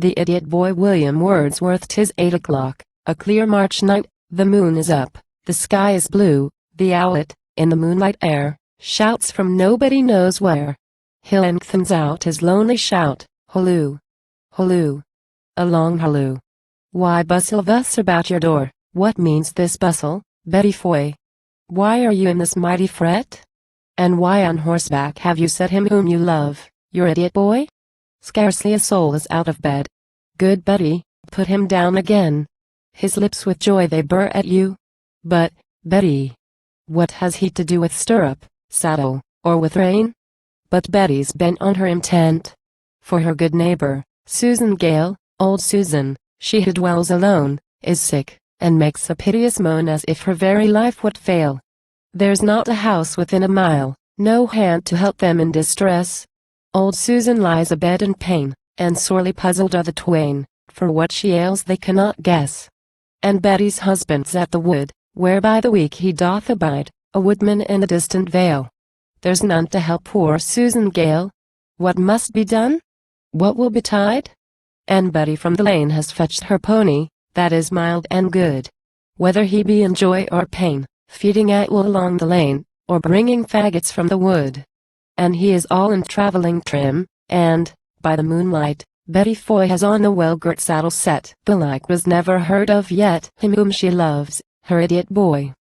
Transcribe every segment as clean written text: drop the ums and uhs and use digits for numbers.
The Idiot Boy. William Wordsworth. 'Tis 8 o'clock, a clear March night, the moon is up, the sky is blue, the owlet, in the moonlight air, shouts from nobody knows where. He lengthens out his lonely shout, halloo, halloo, a long halloo. Why bustle thus about your door? What means this bustle, Betty Foy? Why are you in this mighty fret? And why on horseback have you set him whom you love, your idiot boy? Scarcely a soul is out of bed. Good Betty, put him down again. His lips with joy they burr at you. But, Betty, what has he to do with stirrup, saddle, or with rein? But Betty's bent on her intent. For her good neighbor, Susan Gale, old Susan, she who dwells alone, is sick, and makes a piteous moan as if her very life would fail. There's not a house within a mile, no hand to help them in distress. Old Susan lies abed in pain, and sorely puzzled are the twain, for what she ails they cannot guess. And Betty's husband's at the wood, where by the week he doth abide, a woodman in a distant vale. There's none to help poor Susan Gale. What must be done? What will betide? And Betty from the lane has fetched her pony, that is mild and good. Whether he be in joy or pain, feeding at will along the lane, or bringing faggots from the wood. And he is all in travelling trim, and, by the moonlight, Betty Foy has on the well-girt saddle set. The like was never heard of yet. Him whom she loves, her idiot boy.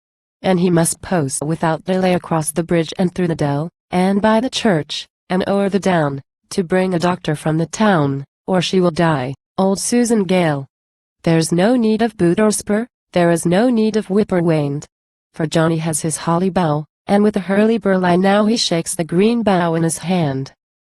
And he must post without delay across the bridge and through the dell, and by the church, and o'er the down, to bring a doctor from the town, or she will die, old Susan Gale. There's no need of boot or spur, there is no need of whip or wain. For Johnny has his holly bough, and with a hurly-burly now he shakes the green bough in his hand.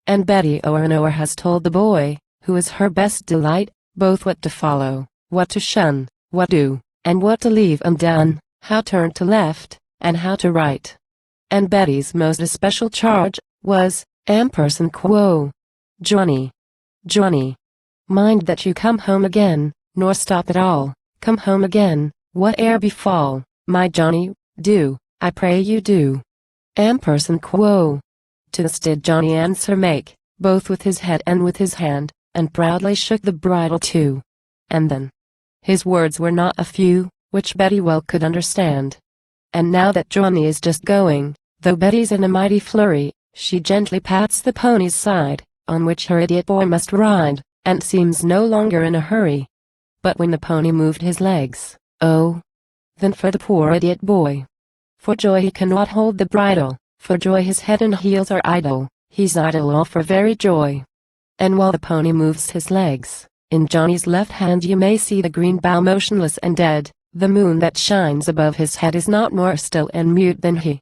And Betty o'er and o'er has told the boy, who is her best delight, both what to follow, what to shun, what do, and what to leave undone, how turn to left, and how to right. And Betty's most especial charge was, ampersand quo. Johnny, Johnny, mind that you come home again, nor stop at all, come home again, whate'er befall, my Johnny, do, I pray you do. Ampersand quo. To this did Johnny answer make, both with his head and with his hand, and proudly shook the bridle too. And then, his words were not a few, which Betty well could understand. And now that Johnny is just going, though Betty's in a mighty flurry, she gently pats the pony's side, on which her idiot boy must ride, and seems no longer in a hurry. But when the pony moved his legs, oh, then for the poor idiot boy. For joy he cannot hold the bridle, for joy his head and heels are idle, he's idle all for very joy. And while the pony moves his legs, in Johnny's left hand you may see the green bough motionless and dead. The moon that shines above his head is not more still and mute than he.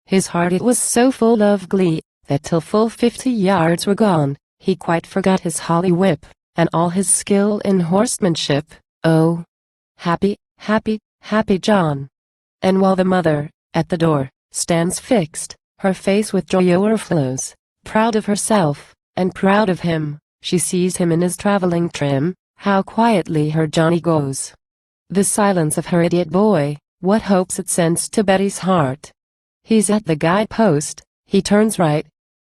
His heart it was so full of glee, that till full 50 yards were gone, he quite forgot his holly whip, and all his skill in horsemanship. Oh, happy, happy, happy John! And while the mother, at the door, stands fixed, her face with joy overflows, proud of herself, and proud of him, she sees him in his travelling trim, how quietly her Johnny goes. The silence of her idiot boy, what hopes it sends to Betty's heart. He's at the guide-post, he turns right.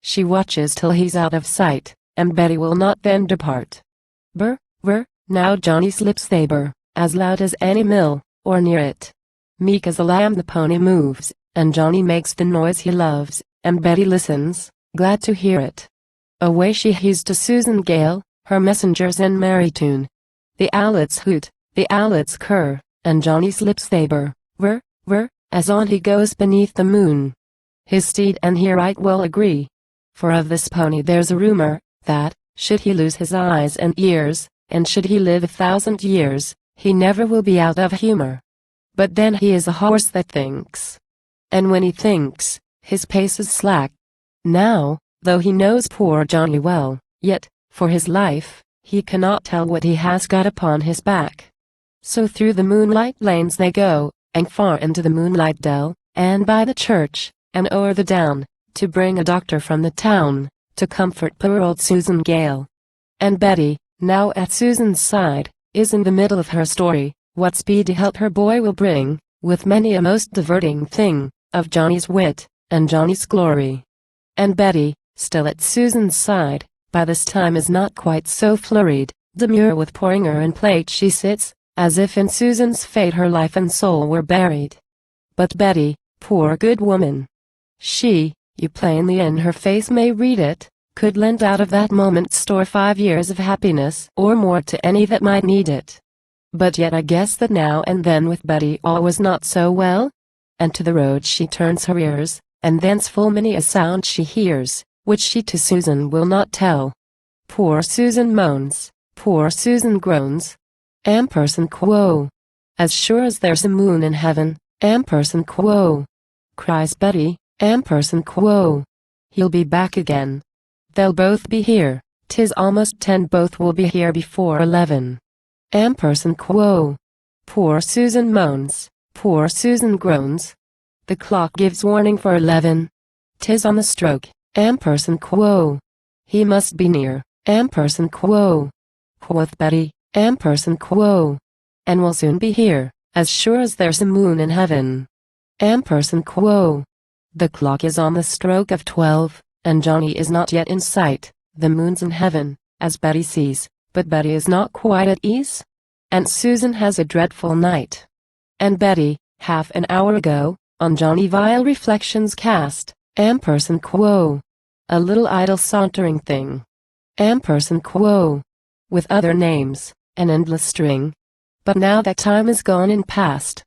She watches till he's out of sight, and Betty will not then depart. Burr, burr, now Johnny's lips they burr, as loud as any mill, or near it. Meek as a lamb the pony moves, and Johnny makes the noise he loves, and Betty listens, glad to hear it. Away she hews to Susan Gale, her messengers in merry tune. The owlets hoot, the owlets curr, and Johnny's lips they burr, whir, whir, as on he goes beneath the moon. His steed and he right well agree. For of this pony there's a rumor, that, should he lose his eyes and ears, and should he live 1,000 years, he never will be out of humor. But then he is a horse that thinks. And when he thinks, his pace is slack. Now, though he knows poor Johnny well, yet, for his life, he cannot tell what he has got upon his back. So through the moonlight lanes they go, and far into the moonlight dell, and by the church, and o'er the down, to bring a doctor from the town, to comfort poor old Susan Gale. And Betty, now at Susan's side, is in the middle of her story, what speedy help her boy will bring, with many a most diverting thing, of Johnny's wit, and Johnny's glory. And Betty, still at Susan's side, by this time is not quite so flurried, Demure with porringer and plate she sits, as if in Susan's fate her life and soul were buried. But Betty, poor good woman, she, you plainly in her face may read it, could lend out of that moment's store 5 years of happiness or more to any that might need it. But yet I guess that now and then with Betty all was not so well, and to the road she turns her ears, and thence full many a sound she hears, which she to Susan will not tell. Poor Susan moans, poor Susan groans. Ampersand quo. As sure as there's a moon in heaven, ampersand quo, cries Betty, ampersand quo. He'll be back again. They'll both be here, 'tis almost 10, both will be here before 11. Ampersand quo. Poor Susan moans, poor Susan groans. The clock gives warning for 11. 'Tis on the stroke, ampersand quo. He must be near, ampersand quo, quoth Betty, ampersand quo, and will soon be here, as sure as there's a moon in heaven. Ampersand quo. The clock is on the stroke of 12, and Johnny is not yet in sight. The moon's in heaven, as Betty sees, but Betty is not quite at ease. Aunt Susan has a dreadful night. And Betty, half an hour ago, on Johnny vile reflections cast, ampersand quo. A little idle sauntering thing. Ampersand quo. With other names, an endless string. But now that time is gone and past.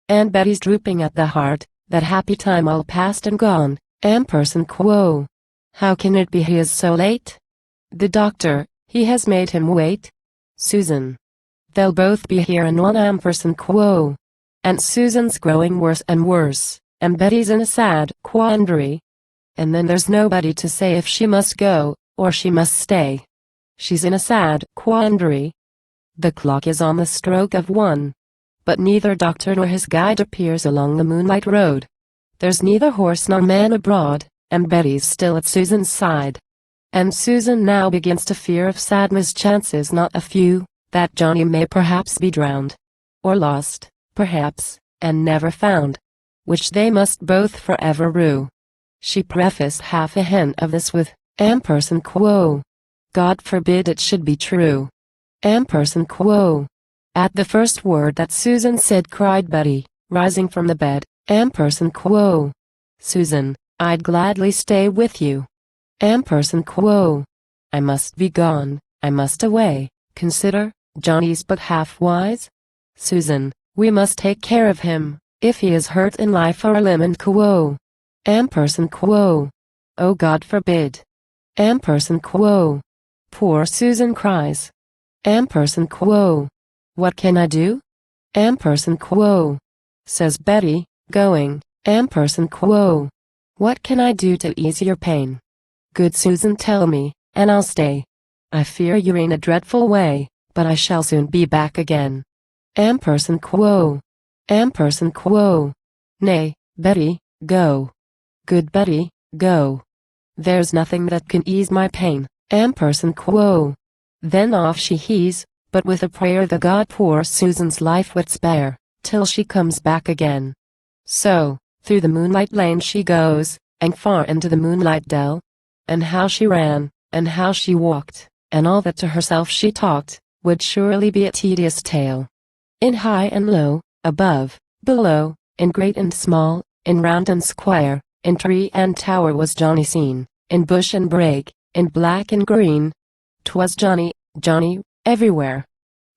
And Betty's drooping at the heart, that happy time all past and gone, ampersand quo. How can it be he is so late? The doctor, he has made him wait. Susan. They'll both be here in one, ampersand quo. Aunt Susan's growing worse and worse, and Betty's in a sad quandary. And then there's nobody to say if she must go, or she must stay. She's in a sad quandary. The clock is on the stroke of 1. But neither doctor nor his guide appears along the moonlight road. There's neither horse nor man abroad, and Betty's still at Susan's side. And Susan now begins to fear of sad mischances not a few, that Johnny may perhaps be drowned. Or lost, perhaps, and never found. Which they must both forever rue. She prefaced half a hint of this with, ampersand quo. God forbid it should be true. Ampersand quo. At the first word that Susan said cried Betty, rising from the bed, ampersand quo. Susan, I'd gladly stay with you. Ampersand quo. I must be gone, I must away, consider, Johnny's but half wise. Susan, we must take care of him, if he is hurt in life or limb and quo. Ampersand quo. Oh God forbid. Ampersand quo. Poor Susan cries. Ampersand quo. What can I do? Ampersand quo. Says Betty, going, ampersand quo. What can I do to ease your pain? Good Susan, tell me, and I'll stay. I fear you're in a dreadful way, but I shall soon be back again. Ampersand quo. Ampersand quo. Nay, Betty, go. Good Betty, go. There's nothing that can ease my pain, ampersand quo. Then off she hees, but with a prayer the God poor Susan's life would spare, till she comes back again. So, through the moonlight lane she goes, and far into the moonlight dell. And how she ran, and how she walked, and all that to herself she talked, would surely be a tedious tale. In high and low, above, below, in great and small, in round and square, in tree and tower was Johnny seen, in bush and brake, in black and green. 'Twas Johnny, Johnny, everywhere.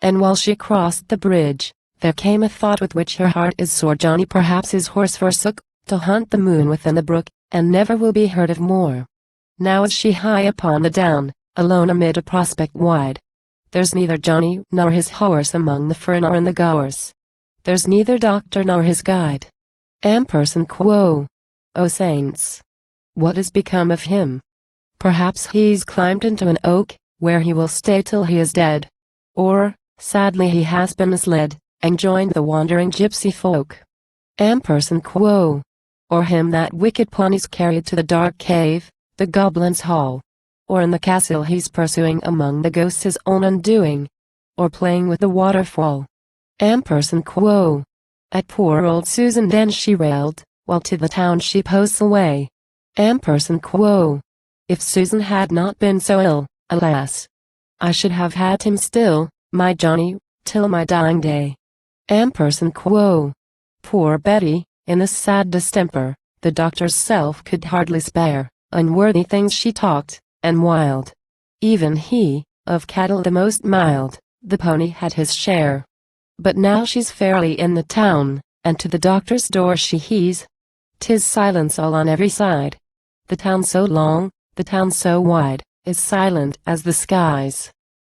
And while she crossed the bridge, there came a thought with which her heart is sore. Johnny perhaps his horse forsook, to hunt the moon within the brook, and never will be heard of more. Now is she high upon the down, alone amid a prospect wide. There's neither Johnny nor his horse among the fern or in the gorse. There's neither doctor nor his guide. Ampersand quo. O saints! What is become of him? Perhaps he's climbed into an oak, where he will stay till he is dead. Or, sadly he has been misled, and joined the wandering gypsy folk. Ampersand quo. Or him that wicked pawnee's carried to the dark cave, the goblin's hall. Or in the castle he's pursuing among the ghosts his own undoing. Or playing with the waterfall. Ampersand quo. At poor old Susan then she railed, while to the town she posts away. Ampersand quo. If Susan had not been so ill, alas! I should have had him still, my Johnny, till my dying day. Quo. Poor Betty, in this sad distemper, the doctor's self could hardly spare. Unworthy things she talked, and wild. Even he, of cattle the most mild, the pony had his share. But now she's fairly in the town, and to the doctor's door she hees. 'Tis silence all on every side. The town so long, the town so wide, is silent as the skies.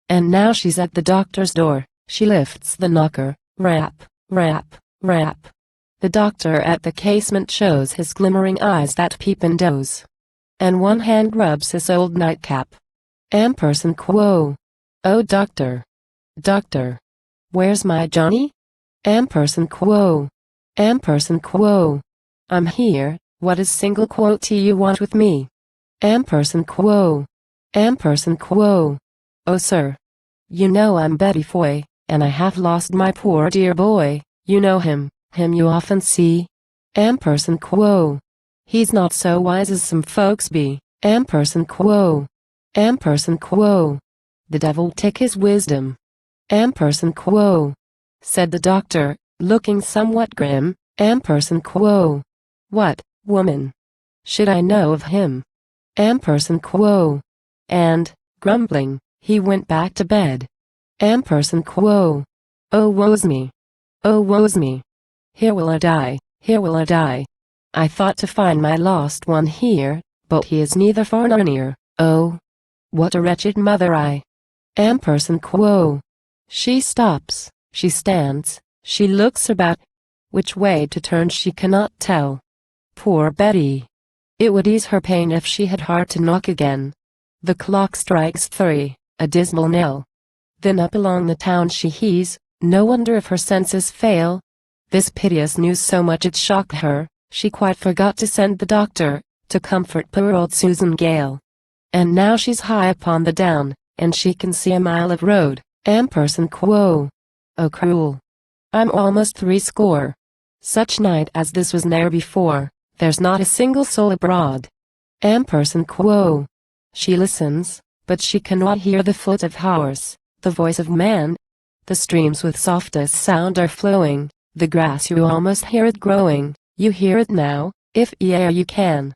And now she's at the doctor's door, she lifts the knocker, rap, rap, rap. The doctor at the casement shows his glimmering eyes that peep and doze. And one hand rubs his old nightcap. Quo. Oh doctor! Doctor! Where's my Johnny? Quo. Quo. I'm here, what is single quote you want with me? Quo. Quo. Oh sir! You know I'm Betty Foy, and I have lost my poor dear boy. You know him you often see. Quo. He's not so wise as some folks be. Quo. Quo. The devil take his wisdom. Quo. Said the doctor, looking somewhat grim. Quo. What, woman? Should I know of him? Quo. And, grumbling, he went back to bed. Quo. Oh woe's me! Oh woe's me! Here will I die, here will I die. I thought to find my lost one here, but he is neither far nor near. Oh, what a wretched mother I. Quo. She stops, she stands, she looks about. Which way to turn she cannot tell. Poor Betty! It would ease her pain if she had heart to knock again. The clock strikes 3, a dismal knell. Then up along the town she hees, no wonder if her senses fail. This piteous news so much it shocked her, she quite forgot to send the doctor, to comfort poor old Susan Gale. And now she's high upon the down, and she can see a mile of road. Quo. Oh cruel! I'm almost 60. Such night as this was ne'er before, there's not a single soul abroad. Quo. She listens, but she cannot hear the foot of horse, the voice of man. The streams with softest sound are flowing, the grass you almost hear it growing, you hear it now, if e'er you can.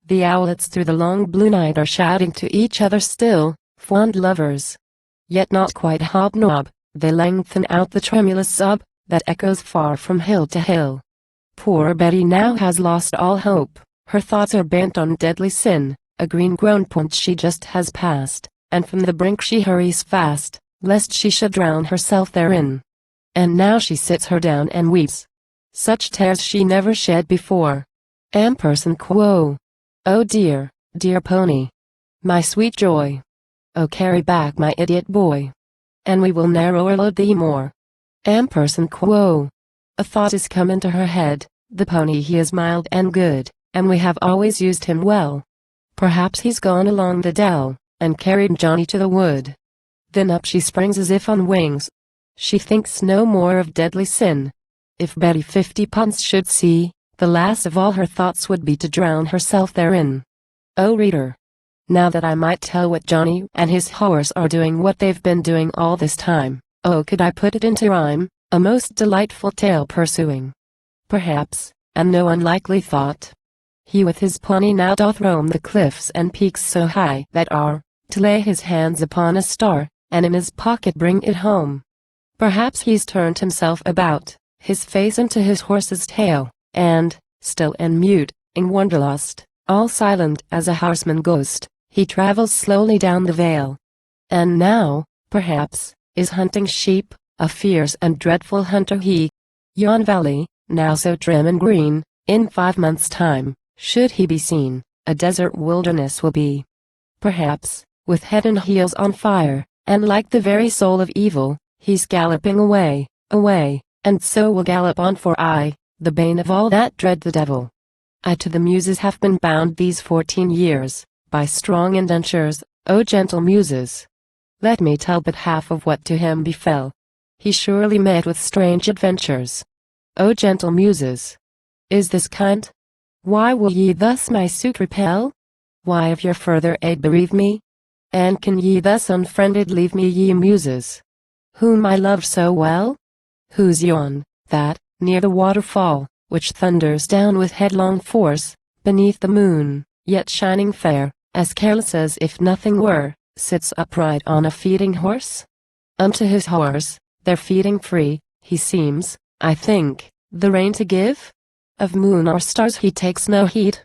The owlets through the long blue night are shouting to each other still, fond lovers. Yet not quite hobnob, they lengthen out the tremulous sob, that echoes far from hill to hill. Poor Betty now has lost all hope, her thoughts are bent on deadly sin, a green-grown point she just has passed, and from the brink she hurries fast, lest she should drown herself therein. And now she sits her down and weeps. Such tears she never shed before. Quo. Oh dear, dear pony! My sweet joy! Oh carry back my idiot boy! And we will ne'er o'erload thee more. Quo. A thought is come into her head, the pony he is mild and good, and we have always used him well. Perhaps he's gone along the dell, and carried Johnny to the wood. Then up she springs as if on wings. She thinks no more of deadly sin. If Betty 50 punts should see, the last of all her thoughts would be to drown herself therein. Oh reader! Now that I might tell what Johnny and his horse are doing, what they've been doing all this time, oh could I put it into rhyme, a most delightful tale pursuing. Perhaps, and no unlikely thought, he with his pony now doth roam the cliffs and peaks so high that are, to lay his hands upon a star, and in his pocket bring it home. Perhaps he's turned himself about, his face into his horse's tail, and, still and mute, in wanderlust, all silent as a horseman ghost, he travels slowly down the vale. And now, perhaps, is hunting sheep, a fierce and dreadful hunter he. Yon valley, now so trim and green, in 5 months' time, should he be seen, a desert wilderness will be. Perhaps, with head and heels on fire, and like the very soul of evil, he's galloping away, away, and so will gallop on, for I, the bane of all that dread the devil. I to the Muses have been bound these 14 years, by strong indentures, O gentle Muses. Let me tell but half of what to him befell. He surely met with strange adventures. O gentle Muses! Is this kind? Why will ye thus my suit repel? Why of your further aid bereave me? And can ye thus unfriended leave me, ye muses, whom I love so well? Who's yon, that, near the waterfall, which thunders down with headlong force, beneath the moon, yet shining fair, as careless as if nothing were, sits upright on a feeding horse? Unto his horse, there feeding free, he seems, I think, the rein to give? Of moon or stars he takes no heed.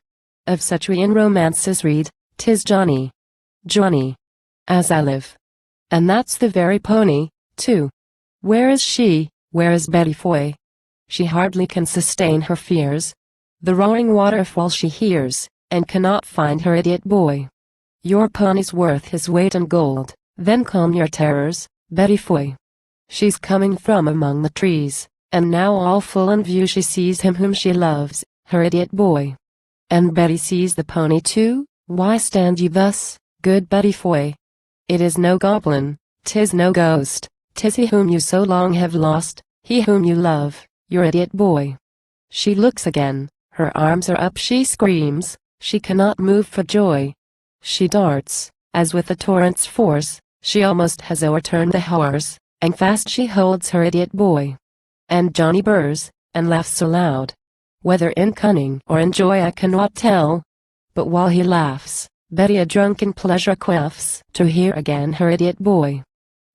Of such we in romances read, 'tis Johnny, Johnny, as I live. And that's the very pony, too. Where is she, where is Betty Foy? She hardly can sustain her fears. The roaring waterfall she hears, and cannot find her idiot boy. Your pony's worth his weight in gold, then calm your terrors, Betty Foy. She's coming from among the trees, and now all full in view she sees him whom she loves, her idiot boy. And Betty sees the pony too. Why stand ye thus, good Betty Foy? It is no goblin, 'tis no ghost, 'tis he whom you so long have lost, he whom you love, your idiot boy. She looks again, her arms are up, she screams, she cannot move for joy. She darts, as with a torrent's force, she almost has overturned the horse, and fast she holds her idiot boy. And Johnny burrs, and laughs so loud, whether in cunning or in joy I cannot tell. But while he laughs, Betty a drunken pleasure quaffs to hear again her idiot boy.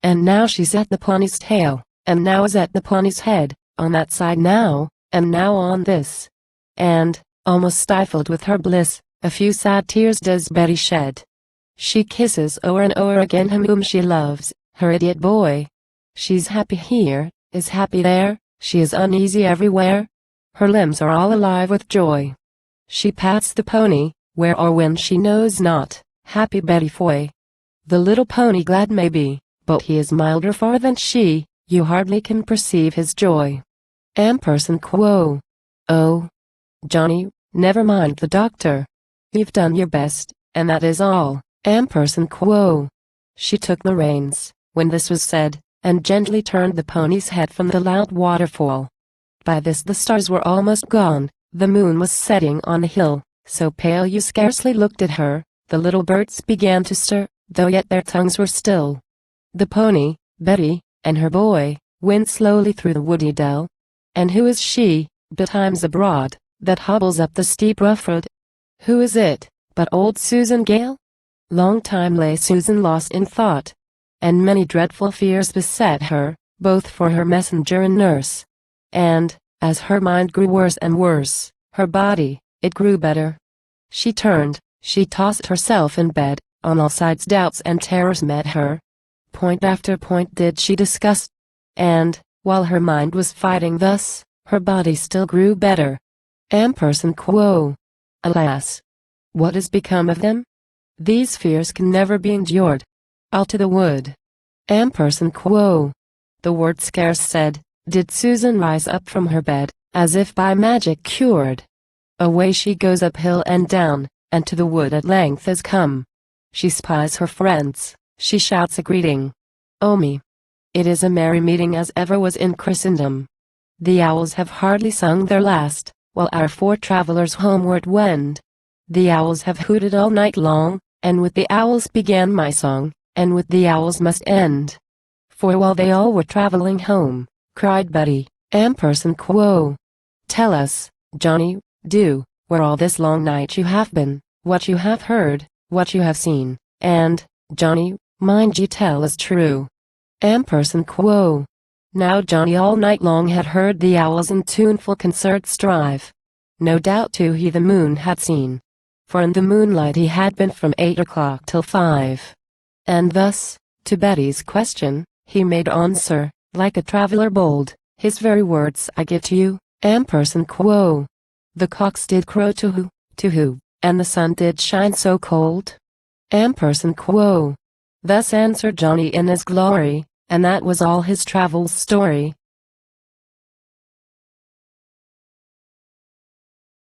And now she's at the pony's tail, and now is at the pony's head, on that side now, and now on this. And, almost stifled with her bliss, a few sad tears does Betty shed. She kisses o'er and o'er again him whom she loves, her idiot boy. She's happy here, is happy there, she is uneasy everywhere. Her limbs are all alive with joy. She pats the pony, where or when she knows not, happy Betty Foy. The little pony glad may be, but he is milder far than she, you hardly can perceive his joy. Ampersand quo. Oh, Johnny, never mind the doctor. You've done your best, and that is all. Ampersand quo. She took the reins, when this was said, and gently turned the pony's head from the loud waterfall. By this the stars were almost gone, the moon was setting on a hill, so pale you scarcely looked at her. The little birds began to stir, though yet their tongues were still. The pony, Betty, and her boy, went slowly through the woody dell. And who is she, betimes abroad, that hobbles up the steep rough road? Who is it, but old Susan Gale? Long time lay Susan lost in thought, and many dreadful fears beset her, both for her messenger and nurse. And, as her mind grew worse and worse, her body, it grew better. She turned, she tossed herself in bed, on all sides doubts and terrors met her. Point after point did she discuss, and, while her mind was fighting thus, her body still grew better. Ampersand quo. Alas! What is become of them? These fears can never be endured. All to the wood. Ampersand quo. The word scarce said, did Susan rise up from her bed, as if by magic cured. Away she goes up hill and down, and to the wood at length is come. She spies her friends, she shouts a greeting. Oh me! It is a merry meeting as ever was in Christendom. The owls have hardly sung their last, while our four travelers homeward wend. The owls have hooted all night long, and with the owls began my song, and with the owls must end. For while they all were traveling home, cried Betty, Ampersand quo. Tell us, Johnny, do, where all this long night you have been, what you have heard, what you have seen, and, Johnny, mind ye tell is true. Ampersand quo. Now Johnny all night long had heard the owls in tuneful concert strive. No doubt too he the moon had seen, for in the moonlight he had been from 8 o'clock till 5. And thus, to Betty's question, he made answer, like a traveler bold, his very words I give to you, Ampersand quo. The cocks did crow to who, and the sun did shine so cold. Ampersand quo. Thus answered Johnny in his glory, and that was all his travel's story.